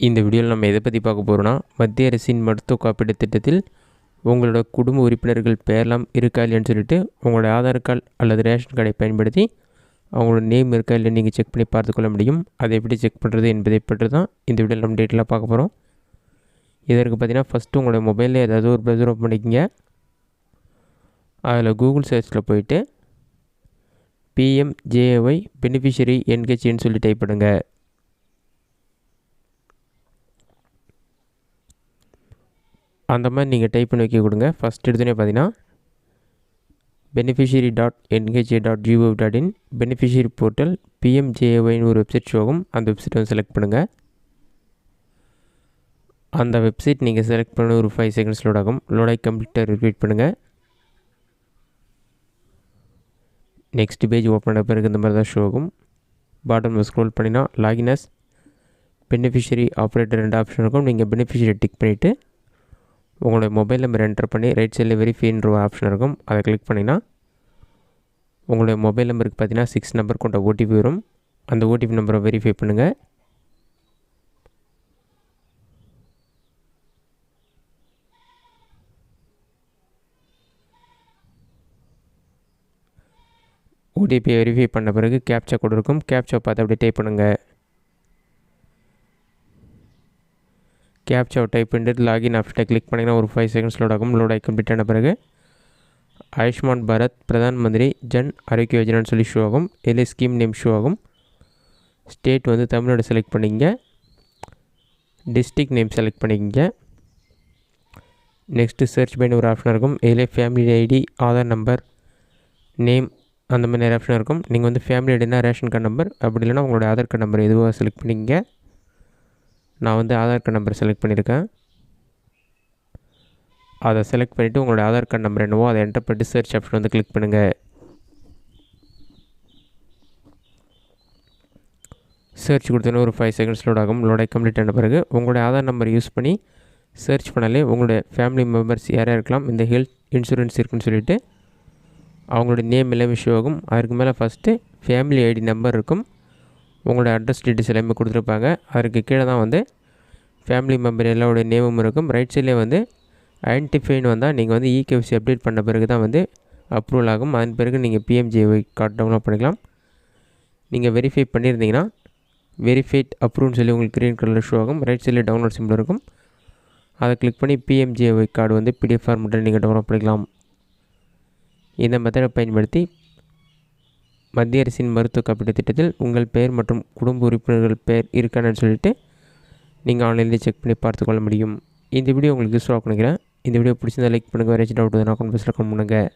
இந்த வீடியோவில் நம்ம எதை பற்றி பார்க்க போகிறோன்னா, மத்திய அரசின் மருத்துவ காப்பீடு திட்டத்தில் உங்களோட குடும்ப உறுப்பினர்கள் பேர்லாம் இருக்கா இல்லைன்னு சொல்லிட்டு உங்களோட ஆதார் கார்டு அல்லது ரேஷன் கார்டை பயன்படுத்தி அவங்களோட நேம் இருக்கா இல்லைன்னு நீங்கள் செக் பண்ணி பார்த்துக்கொள்ள முடியும். அதை எப்படி செக் பண்ணுறது என்பதை பற்றி தான் இந்த வீடியோவில் நம்ம டீட்டெயிலாக பார்க்க போகிறோம். இதற்கு பார்த்தீங்கன்னா ஃபஸ்ட்டு உங்களோட மொபைலில் ஏதாவது ஒரு ப்ரௌசர் ஓப்பன் பண்ணிக்கங்க. அதில் கூகுள் சர்ச்சில் போயிட்டு PMJAY பெனிஃபிஷரி என்கேஜின்னு சொல்லி டைப் பண்ணுங்க. அந்த மாதிரி நீங்கள் டைப் பண்ணி வைக்க கொடுங்க. ஃபஸ்ட் எடுத்துனே பார்த்தீங்கன்னா beneficiary.nhga.gov.in பெனிஃபிஷரி போர்ட்டல் PMJAYன்னு ஒரு வெப்சைட் ஷோ ஆகும். அந்த வெப்சைட் வந்து செலக்ட் பண்ணுங்கள். அந்த வெப்சைட் நீங்கள் செலக்ட் பண்ண ஒரு 5 செகண்ட்ஸ் லோட் ஆகும். லோடாகி கம்ப்ளீட்டாக ரிப்பீட் பண்ணுங்கள். நெக்ஸ்ட் பேஜ் ஓப்பன் பண்ண பிறகு இந்த மாதிரி தான் ஷோ ஆகும். பாட்டமில் ஸ்க்ரோல் பண்ணினா லாகினஸ் பெனிஃபிஷரி ஆப்ரேட்டர் 2 ஆப்ஷன் இருக்கும். நீங்கள் பெனிஃபிஷரி டிக் பண்ணிவிட்டு உங்களோட மொபைல் நம்பர் என்டர் பண்ணி ரைட் சைடில் வெரிஃபைன்ற ஒரு ஆப்ஷன் இருக்கும். அதை கிளிக் பண்ணிங்கன்னா உங்களுடைய மொபைல் நம்பருக்கு பார்த்தீங்கன்னா 6 நம்பர் கொண்ட ஓடிபி வரும். அந்த ஓடிபி நம்பரை வெரிஃபை பண்ணுங்கள். ஓடிபியை வெரிஃபை பண்ண பிறகு கேப்சா கோட் இருக்கும். கேப்சா பார்த்து அப்படியே டைப் பண்ணுங்கள். கேப்சாவை டைப் பண்ணிட்டு லாகின் ஆப்ஷனை கிளிக் பண்ணிங்கன்னா ஒரு 5 செகண்ட்ஸ் லோட் ஆகும். லோட் ஆகி கம்ப்ளீட் ஆன பிறகு ஆயுஷ்மான் பாரத் பிரதான் மந்திரி ஜன் ஆரோக்கிய யோஜனான்னு சொல்லி ஷோ ஆகும். இதில் ஸ்கீம் நேம் ஷோ ஆகும். ஸ்டேட் வந்து தமிழ்நாடு செலக்ட் பண்ணிக்கங்க. டிஸ்ட்ரிக்ட் நேம் செலக்ட் பண்ணிக்கங்க. நெக்ஸ்ட்டு சர்ச் பண்ணி ஒரு ஆப்ஷன் இருக்கும். இதில் family ID, Aadhaar number, name அந்த மாதிரி நிறைய ஆப்ஷன் இருக்கும். நீங்கள் வந்து ஃபேமிலி ஐடினா ரேஷன் கார்டு நம்பர், அப்படி இல்லைனா உங்களோட ஆதார் கார்டு நம்பர் எதுவாக செலக்ட் பண்ணிக்கங்க. நான் வந்து ஆதார் கார்டு நம்பர் செலக்ட் பண்ணியிருக்கேன். அதை செலக்ட் பண்ணிவிட்டு உங்களோட ஆதார் கார்டு நம்பர் என்னவோ அதை என்டர் பண்ணிட்டு சர்ச் ஆப்ஷன் வந்து கிளிக் பண்ணுங்கள். சர்ச் கொடுத்தோன்னா ஒரு 5 செகண்ட்ஸ் லோட் ஆகும். லோடாகி கம்ப்ளீட் ஆன பிறகு உங்களோட ஆதார் நம்பர் யூஸ் பண்ணி சர்ச் பண்ணாலே உங்களோட ஃபேமிலி மெம்பர்ஸ் யாராக இருக்கலாம், இந்த ஹெல்த் இன்சூரன்ஸ் இருக்குன்னு சொல்லிவிட்டு அவங்களோட நேம் எல்லாமே ஷோ ஆகும். அதுக்கு மேலே ஃபஸ்ட்டு ஃபேமிலி ஐடி நம்பர் இருக்கும். உங்களோட அட்ரஸ் டீட்டெயில்ஸ் எல்லாமே கொடுத்துருப்பாங்க. அதற்கு கீழே தான் வந்து ஃபேமிலி மெம்பர் எல்லாரோட நேமும் இருக்கும். ரைட் சைட்லேயே வந்து ஐடென்டிஃபைன்னு வந்தால் நீங்கள் வந்து இகேஒய்சி அப்டேட் பண்ண பிறகு தான் வந்து அப்ரூவல் ஆகும். அதன் பிறகு நீங்கள் PMJAY கார்டு டவுன்லோட் பண்ணிக்கலாம். நீங்கள் வெரிஃபை பண்ணியிருந்தீங்கன்னா வெரிஃபைட் அப்ரூவ்னு சொல்லி உங்களுக்கு க்ரீன் கலரில் ஷோ ஆகும். ரைட் சைடில் டவுன்லோட் சிம்பிள் இருக்கும். அதை கிளிக் பண்ணி PMJAY கார்டு வந்து PDF ஃபார்மெட்டில் நீங்கள் டவுன்லோட் பண்ணிக்கலாம். இந்த மெத்தடை பயன்படுத்தி மத்திய அரசின் மருத்துவ காப்பீட்டு திட்டத்தில் உங்கள் பெயர் மற்றும் குடும்ப உறுப்பினர்கள் பெயர் இருக்கான்னு சொல்லிட்டு நீங்கள் ஆன்லைனில் செக் பண்ணி பார்த்துக்கொள்ள முடியும். இந்த வீடியோ உங்களுக்கு யூஸ்ஃபுல்லாக நினைக்கிறேன். இந்த வீடியோ பிடிச்சிருந்தால் லைக் பண்ணுங்கள். வேறு ஏதாச்சும் டவுட் வந்து நான் கமெண்ட் பாக்ஸில் கமெண்ட் பண்ணுங்கள்.